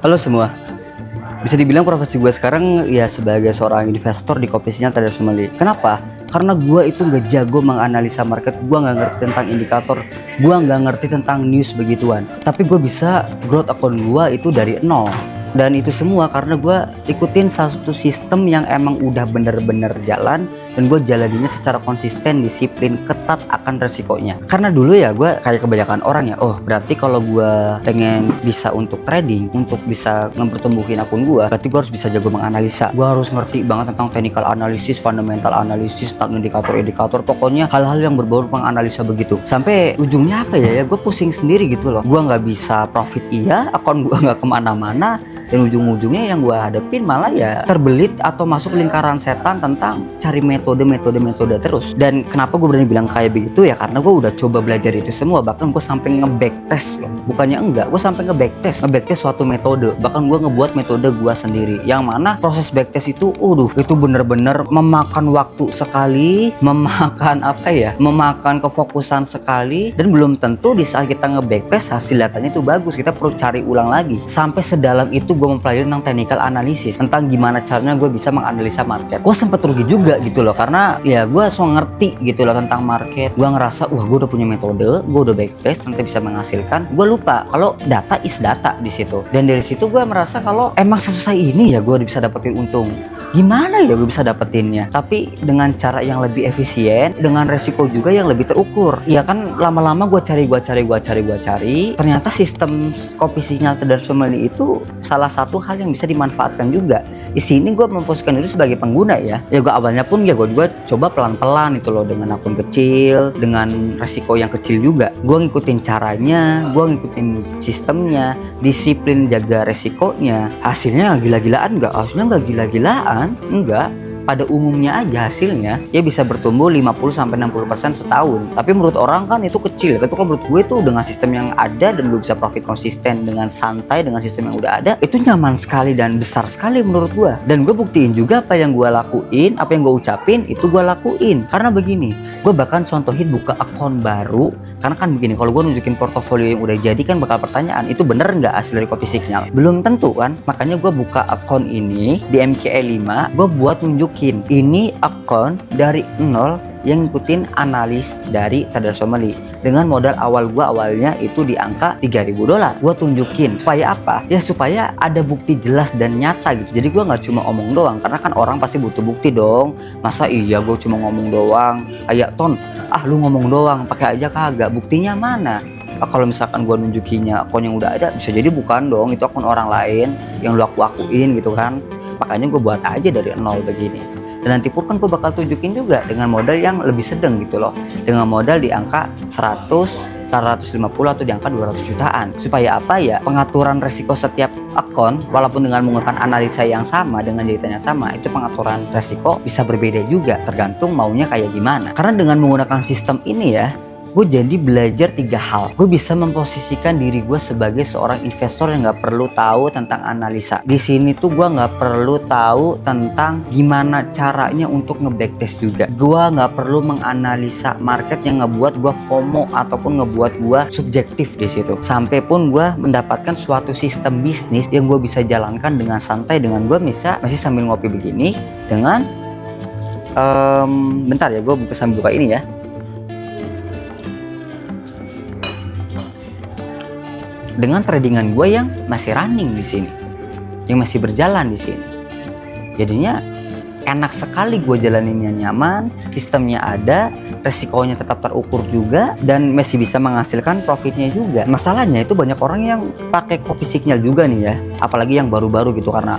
Halo semua, bisa dibilang profesi gue sekarang ya sebagai seorang investor di Kopi Sinyal Traders Family. Kenapa? Karena gue itu nggak jago menganalisa market, gue nggak ngerti tentang indikator, gue nggak ngerti tentang news begituan. Tapi gue bisa growth account gue itu dari nol. Dan itu semua karena gue ikutin satu sistem yang emang udah bener-bener jalan. Dan gue jalaninya secara konsisten, disiplin, ketat akan resikonya. Karena dulu ya gue kayak kebanyakan orang ya, oh berarti kalau gue pengen bisa untuk trading, untuk bisa mempertumbuhin akun gue, berarti gue harus bisa jago menganalisa. Gue harus ngerti banget tentang technical analysis, fundamental analysis, tentang indikator-indikator, pokoknya hal-hal yang berbau menganalisa begitu. Sampai ujungnya apa ya, gue pusing sendiri gitu loh. Gue nggak bisa profit iya, akun gue nggak kemana-mana. Dan ujung-ujungnya yang gue hadapin malah ya terbelit atau masuk lingkaran setan tentang cari metode terus. Dan kenapa gue berani bilang kayak begitu ya, karena gue udah coba belajar itu semua. Bahkan gue sampai nge-backtest loh, bukannya enggak, gue sampai nge-backtest suatu metode. Bahkan gue ngebuat metode gue sendiri, yang mana proses backtest itu itu bener-bener memakan waktu sekali, memakan memakan kefokusan sekali. Dan belum tentu di saat kita nge-backtest hasil datanya itu bagus, kita perlu cari ulang lagi. Sampai sedalam itu gue mempelajari tentang technical analysis, tentang gimana caranya gue bisa menganalisa market. Gue sempet rugi juga gitu loh, karena ya gue so ngerti gitu loh tentang market. Gue ngerasa wah gue udah punya metode, gue udah backtest, nanti bisa menghasilkan. Gue lupa kalau data is data di situ. Dan dari situ gue merasa kalau emang sesusah ini ya gue bisa dapetin untung. Gimana ya gue bisa dapetinnya? Tapi dengan cara yang lebih efisien, dengan resiko juga yang lebih terukur. Ya kan lama-lama gue cari. Ternyata sistem Kopi Sinyal Traders Family itu salah satu hal yang bisa dimanfaatkan juga. Di sini gue memposisikan diri sebagai pengguna ya. Ya gue awalnya pun ya gue juga coba pelan-pelan itu loh, dengan akun kecil, dengan resiko yang kecil juga. Gue ngikutin caranya, gue ngikutin sistemnya, disiplin jaga resikonya. Hasilnya gila-gilaan nggak? Hasilnya nggak gila-gilaan, enggak. Pada umumnya aja hasilnya ya bisa bertumbuh 50-60% setahun. Tapi menurut orang kan itu kecil. Tapi kalau menurut gue itu dengan sistem yang ada dan gue bisa profit konsisten dengan santai dengan sistem yang udah ada, itu nyaman sekali dan besar sekali menurut gue. Dan gue buktiin juga apa yang gue lakuin, apa yang gue ucapin itu gue lakuin. Karena begini, gue bahkan contohin buka akun baru. Karena kan begini, kalau gue nunjukin portofolio yang udah jadi kan bakal pertanyaan, itu bener nggak hasil dari Kopi Sinyal? Belum tentu kan. Makanya gue buka akun ini di MKE 5, gue buat nunjukin ini akun dari nol yang ngikutin analis dari Traders Family. Dengan modal awal gua awalnya itu di angka $3.000. Gua tunjukin supaya apa? Ya supaya ada bukti jelas dan nyata gitu. Jadi gua nggak cuma omong doang, karena kan orang pasti butuh bukti dong. Masa iya gua cuma ngomong doang? Kayak Ton, lu ngomong doang, pakai aja kagak. Buktinya mana? Kalau misalkan gua nunjukinya akun yang udah ada, bisa jadi bukan dong, itu akun orang lain yang lu akuin gitu kan. Makanya gue buat aja dari nol begini. Dan nanti pun kan gue bakal tunjukin juga dengan modal yang lebih sedang gitu loh, dengan modal di angka 100, 150 atau di angka 200 jutaan. Supaya apa ya, pengaturan resiko setiap akun walaupun dengan menggunakan analisa yang sama, dengan datanya sama, itu pengaturan resiko bisa berbeda juga tergantung maunya kayak gimana. Karena dengan menggunakan sistem ini ya, gue jadi belajar 3 hal. Gue bisa memposisikan diri gue sebagai seorang investor yang nggak perlu tahu tentang analisa. Di sini tuh gue nggak perlu tahu tentang gimana caranya untuk nge-backtest juga. Gue nggak perlu menganalisa market yang ngebuat gue FOMO ataupun ngebuat gue subjektif di situ. Sampai pun gue mendapatkan suatu sistem bisnis yang gue bisa jalankan dengan santai, dengan gue bisa masih sambil ngopi begini, dengan bentar ya, gue sambil buka ini ya. Dengan tradingan gue yang masih running di sini, yang masih berjalan di sini, jadinya enak sekali gue jalaninnya, nyaman, sistemnya ada, resikonya tetap terukur juga, dan masih bisa menghasilkan profitnya juga. Masalahnya itu banyak orang yang pakai Kopi Sinyal juga nih ya, apalagi yang baru-baru gitu, karena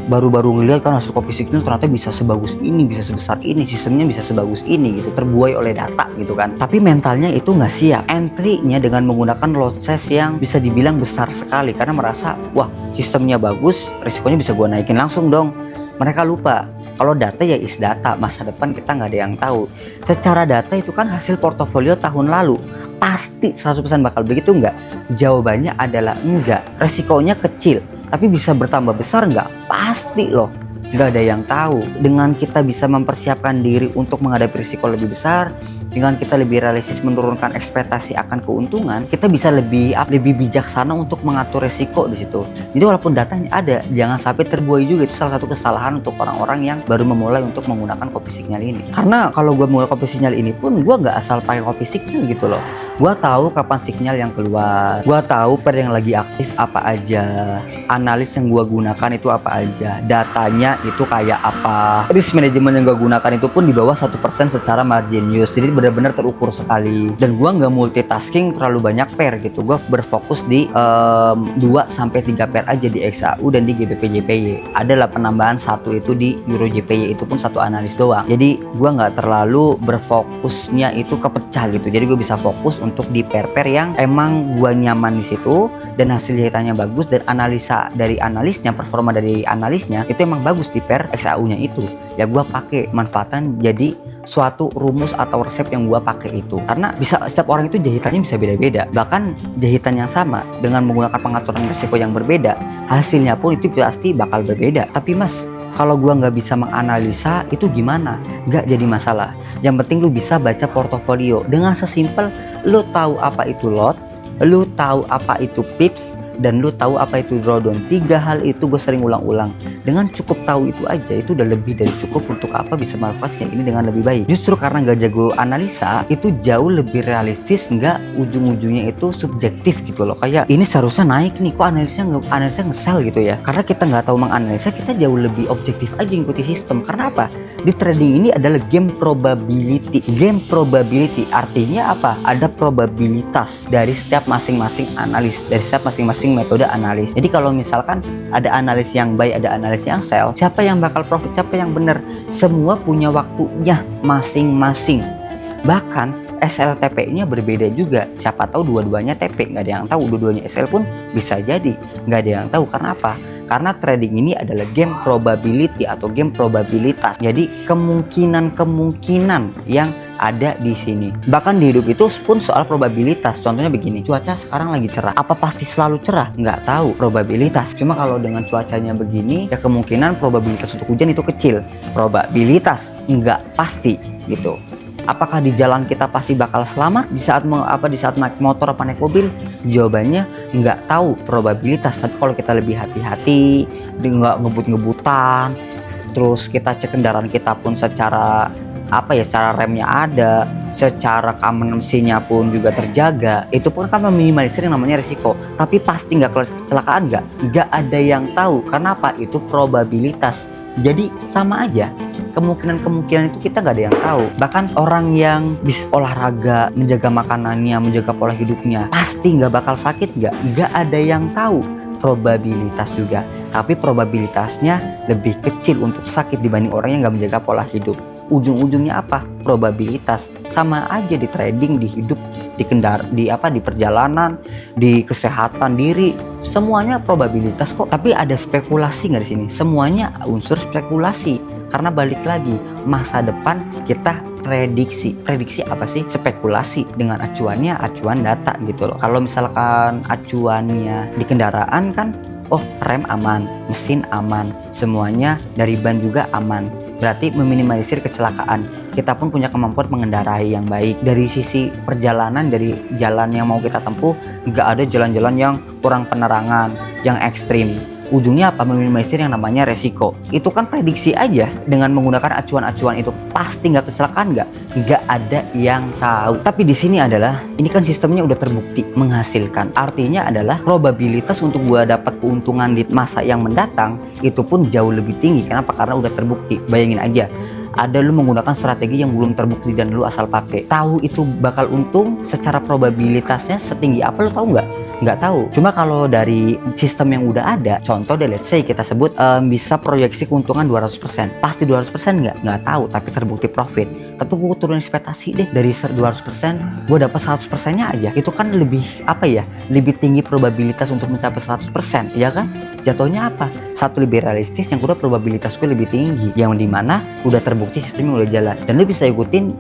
baru-baru ngeliat kan hasil Kopi Sinyal ternyata bisa sebagus ini, bisa sebesar ini, sistemnya bisa sebagus ini gitu, terbuai oleh data gitu kan. Tapi mentalnya itu nggak siap. Entry-nya dengan menggunakan lot size yang bisa dibilang besar sekali, karena merasa wah sistemnya bagus, risikonya bisa gue naikin langsung dong. Mereka lupa kalau data ya is data, masa depan kita nggak ada yang tahu. Secara data itu kan hasil portofolio tahun lalu, pasti 100% bakal begitu nggak? Jawabannya adalah enggak. Resikonya kecil, tapi bisa bertambah besar nggak? Pasti loh. nggak ada yang tahu. Dengan kita bisa mempersiapkan diri untuk menghadapi risiko lebih besar, dengan kita lebih realistis menurunkan ekspektasi akan keuntungan, kita bisa lebih bijaksana untuk mengatur risiko di situ. Jadi walaupun datanya ada, jangan sampai terbuai juga. Itu salah satu kesalahan untuk orang-orang yang baru memulai untuk menggunakan kopi signal ini. Karena kalau gue mulai kopi signal ini pun, gue nggak asal pakai kopi signal gitu loh. Gue tahu kapan signal yang keluar, gue tahu per yang lagi aktif apa aja, analis yang gue gunakan itu apa aja, datanya itu kayak apa, risk management yang gue gunakan itu pun di bawah 1% secara margin use. Jadi benar-benar terukur sekali, dan gua nggak multitasking terlalu banyak pair gitu. Gua berfokus di 2-3 pair aja di XAU dan di GBP JPY. Adalah penambahan satu itu di Euro JPY, itu pun satu analis doang. Jadi gua nggak terlalu berfokusnya itu kepecah gitu. Jadi gue bisa fokus untuk di pair-pair yang emang gua nyaman di situ dan hasil jahitannya bagus, dan analisa dari analisnya, performa dari analisnya itu emang bagus di pair XAU nya itu. Ya gua pakai, manfaatan jadi suatu rumus atau resep yang gua pakai itu. Karena bisa, setiap orang itu jahitannya bisa beda-beda. Bahkan jahitan yang sama dengan menggunakan pengaturan risiko yang berbeda, hasilnya pun itu pasti bakal berbeda. Tapi mas, kalau gua nggak bisa menganalisa itu gimana? Nggak jadi masalah. Yang penting lu bisa baca portofolio dengan sesimpel lu tahu apa itu lot, lu tahu apa itu pips, dan lu tahu apa itu drawdown. 3 hal itu gue sering ulang-ulang. Dengan cukup tahu itu aja, itu udah lebih dari cukup untuk apa bisa melakukan ini dengan lebih baik. Justru karena nggak jago analisa, itu jauh lebih realistis, nggak ujung-ujungnya itu subjektif gitu loh. Kayak ini seharusnya naik nih, kok analisnya nge-sell gitu ya. Karena kita nggak tahu menganalisa, kita jauh lebih objektif aja ngikuti sistem. Karena apa? Di trading ini adalah game probability. Game probability artinya apa? Ada probabilitas dari setiap masing-masing analis, dari setiap masing-masing metode analis. Jadi kalau misalkan ada analis yang buy, ada analis yang sell, siapa yang bakal profit, siapa yang benar? Semua punya waktunya masing-masing. Bahkan SLTP-nya berbeda juga. Siapa tahu dua-duanya TP, nggak ada yang tahu. Dua-duanya SL pun bisa jadi, nggak ada yang tahu. Karena apa? Karena trading ini adalah game probability atau game probabilitas. Jadi kemungkinan yang ada di sini. Bahkan di hidup itu pun soal probabilitas. Contohnya begini, cuaca sekarang lagi cerah. Apa pasti selalu cerah? Nggak tahu, probabilitas. Cuma kalau dengan cuacanya begini, ya kemungkinan probabilitas untuk hujan itu kecil. Probabilitas nggak pasti gitu. Apakah di jalan kita pasti bakal selamat di saat naik motor apa naik mobil? Jawabannya nggak tahu, probabilitas. Tapi kalau kita lebih hati-hati, nggak ngebut-ngebutan, terus kita cek kendaraan kita pun secara secara remnya ada, secara keamanannya pun juga terjaga, itu pun kan meminimalisir yang namanya risiko. Tapi pasti nggak kecelakaan, nggak ada yang tahu. Kenapa? Itu probabilitas. Jadi sama aja, kemungkinan itu kita nggak ada yang tahu. Bahkan orang yang bisa olahraga, menjaga makanannya, menjaga pola hidupnya, pasti nggak bakal sakit, nggak ada yang tahu. Probabilitas juga, tapi probabilitasnya lebih kecil untuk sakit dibanding orang yang nggak menjaga pola hidup. Ujung-ujungnya apa? Probabilitas. Sama aja di trading, di hidup, di perjalanan, di kesehatan diri, semuanya probabilitas kok. Tapi ada spekulasi nggak di sini? Semuanya unsur spekulasi. Karena balik lagi, masa depan kita prediksi apa sih? Spekulasi dengan acuannya acuan data gitu loh. Kalau misalkan acuannya di kendaraan kan, oh rem aman, mesin aman, semuanya dari ban juga aman, berarti meminimalisir kecelakaan. Kita pun punya kemampuan mengendarai yang baik. Dari sisi perjalanan, dari jalan yang mau kita tempuh, nggak ada jalan-jalan yang kurang penerangan, yang ekstrim. Ujungnya apa? Meminimalisir yang namanya resiko. Itu kan prediksi aja dengan menggunakan acuan-acuan itu. Pasti nggak kecelakaan nggak ada yang tahu. Tapi di sini adalah, ini kan sistemnya udah terbukti menghasilkan. Artinya adalah probabilitas untuk gua dapat keuntungan di masa yang mendatang itu pun jauh lebih tinggi. Kenapa? Karena udah terbukti. Bayangin aja, ada lu menggunakan strategi yang belum terbukti dan lu asal pakai. Tahu itu bakal untung, secara probabilitasnya setinggi apa lu tahu nggak tahu. Cuma kalau dari sistem yang udah ada, contoh deh, let's say kita sebut bisa proyeksi keuntungan 200%. Pasti 200% nggak tahu, tapi terbukti profit. Tapi gue turun ekspektasi deh, dari 200% gue dapat 100%-nya aja. Itu kan lebih lebih tinggi probabilitas untuk mencapai 100%, ya kan? Jatuhnya apa? satu lebih realistis, yang kedua probabilitas gue lebih tinggi, yang dimana udah terbukti sistemnya udah jalan, dan lu bisa ikutin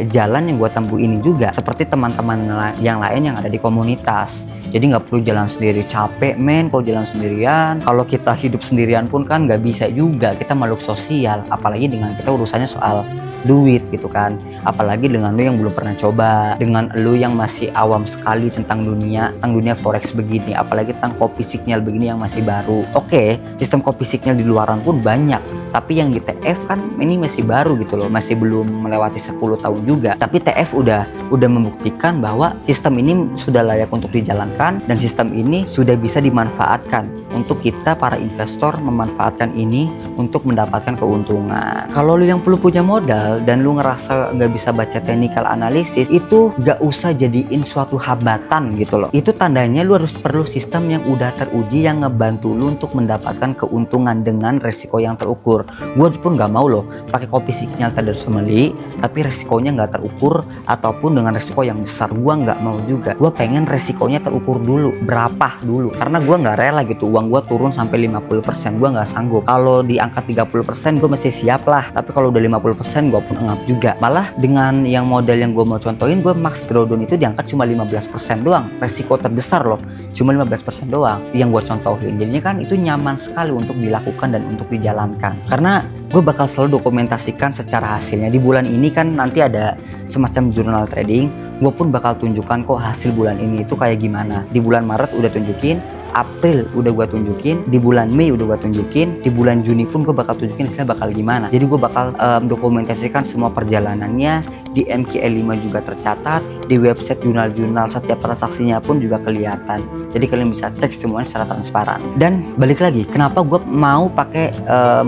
jalan yang gue tempuh ini juga seperti teman-teman yang lain yang ada di komunitas. Jadi nggak perlu jalan sendiri, capek men kalau jalan sendirian. Kalau kita hidup sendirian pun kan nggak bisa juga, kita makhluk sosial, apalagi dengan kita urusannya soal duit gitu kan, apalagi dengan lu yang belum pernah coba, dengan lu yang masih awam sekali tentang dunia forex begini, apalagi tentang kopi signal begini yang masih baru. Oke, sistem kopi signal di luaran pun banyak, tapi yang di TF kan ini masih baru gitu loh, masih belum melewati 10 tahun juga. Tapi TF udah membuktikan bahwa sistem ini sudah layak untuk dijalankan, dan sistem ini sudah bisa dimanfaatkan untuk kita para investor memanfaatkan ini untuk mendapatkan keuntungan. Kalau lu yang perlu punya modal dan lu ngerasa nggak bisa baca technical analysis, itu nggak usah jadiin suatu hambatan gitu loh. Itu tandanya lu harus perlu sistem yang udah teruji, yang ngebantu lu untuk mendapatkan keuntungan dengan resiko yang terukur. Gue pun nggak mau loh pakai kopi signal traders family tapi resikonya nggak terukur, ataupun dengan resiko yang besar. Gue nggak mau juga. Gue pengen resikonya terukur dulu, berapa dulu, karena gue nggak rela gitu uang gue turun sampai 50%. Gue nggak sanggup. Kalau di angka 30% gue masih siap lah, tapi kalau udah 50% gue pun engap juga. Malah dengan yang model yang gue mau contohin, gue max drawdown itu diangkat cuma 15% doang. Resiko terbesar loh cuma 15% doang yang gue contohin. Jadinya kan itu nyaman sekali untuk dilakukan dan untuk dijalankan, karena gue bakal selalu dokumentasikan secara hasilnya. Di bulan ini kan nanti ada semacam jurnal trading, gue pun bakal tunjukkan kok hasil bulan ini itu kayak gimana. Di bulan Maret udah tunjukin, April udah gue tunjukin, di bulan Mei udah gue tunjukin, di bulan Juni pun gue bakal tunjukin hasilnya bakal gimana. Jadi gue bakal dokumentasikan semua perjalanannya. Di MKL5 juga tercatat, di website jurnal-jurnal setiap transaksinya pun juga kelihatan. Jadi kalian bisa cek semuanya secara transparan. Dan balik lagi, kenapa gue mau pakai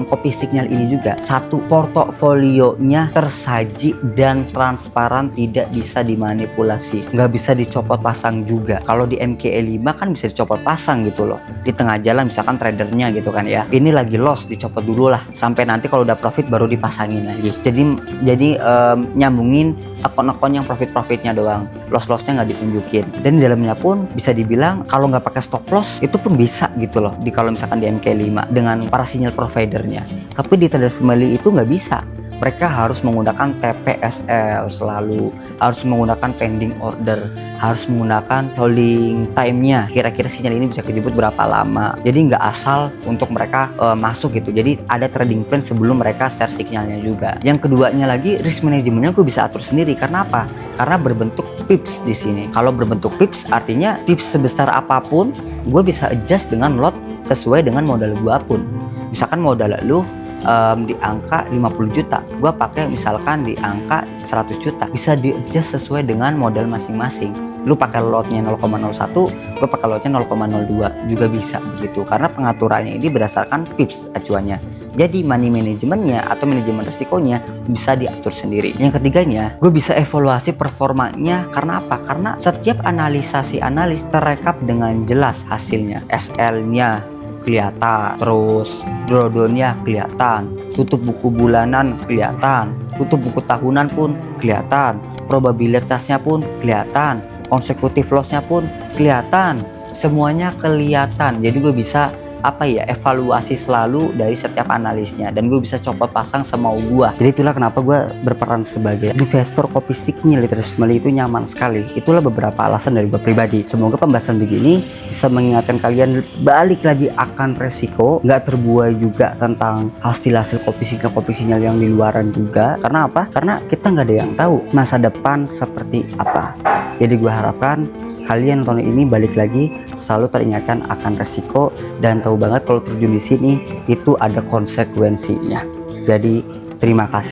kopi signal ini juga? Satu, portofolionya tersaji dan transparan, tidak bisa dimanipulasi, nggak bisa dicopot pasang juga. Kalau di MKL5 kan bisa dicopot pasang gitu loh, di tengah jalan misalkan tradernya gitu kan ya, ini lagi loss dicopot dulu lah, sampai nanti kalau udah profit baru dipasangin lagi. Jadi nyambungin akun-akun yang profitnya doang, loss-lossnya nggak ditunjukin. Dan di dalamnya pun bisa dibilang kalau nggak pakai stop loss itu pun bisa gitu loh, kalau misalkan di MK5 dengan para sinyal providernya. Tapi di traders family itu nggak bisa. Mereka harus menggunakan TPSL selalu, harus menggunakan pending order, harus menggunakan holding time-nya. Kira-kira sinyal ini bisa kejebut berapa lama. Jadi nggak asal untuk mereka masuk gitu. Jadi ada trading plan sebelum mereka share signalnya juga. Yang keduanya lagi, risk manajemennya gue bisa atur sendiri. Karena apa? Karena berbentuk pips di sini. Kalau berbentuk pips artinya pips sebesar apapun gue bisa adjust dengan lot sesuai dengan modal gue pun. Misalkan modal lu di angka 50 juta, gue pakai misalkan di angka 100 juta, bisa di adjust sesuai dengan modal masing-masing. Lu pakai lotnya 0,01, gue pakai lotnya 0,02 juga bisa begitu, karena pengaturannya ini berdasarkan pips acuannya. Jadi money manajemennya atau manajemen resikonya bisa diatur sendiri. Yang ketiganya, gue bisa evaluasi performanya. Karena apa? Karena setiap analis terekap dengan jelas hasilnya, SL-nya kelihatan, terus drawdown-nya kelihatan, tutup buku bulanan kelihatan, tutup buku tahunan pun kelihatan, probabilitasnya pun kelihatan, konsekutif loss-nya pun kelihatan, semuanya kelihatan. Jadi gue bisa evaluasi selalu dari setiap analisnya, dan gue bisa copot pasang semau gue. Jadi itulah kenapa gue berperan sebagai investor kopi signal traders family itu nyaman sekali. Itulah beberapa alasan dari gue pribadi. Semoga pembahasan begini bisa mengingatkan kalian balik lagi akan resiko, nggak terbuai juga tentang hasil kopi signal yang di luaran juga. Karena apa? Karena kita nggak ada yang tahu masa depan seperti apa. Jadi gue harapkan kalian nonton ini balik lagi selalu teringatkan akan resiko, dan tahu banget kalau terjun di sini itu ada konsekuensinya. Jadi terima kasih.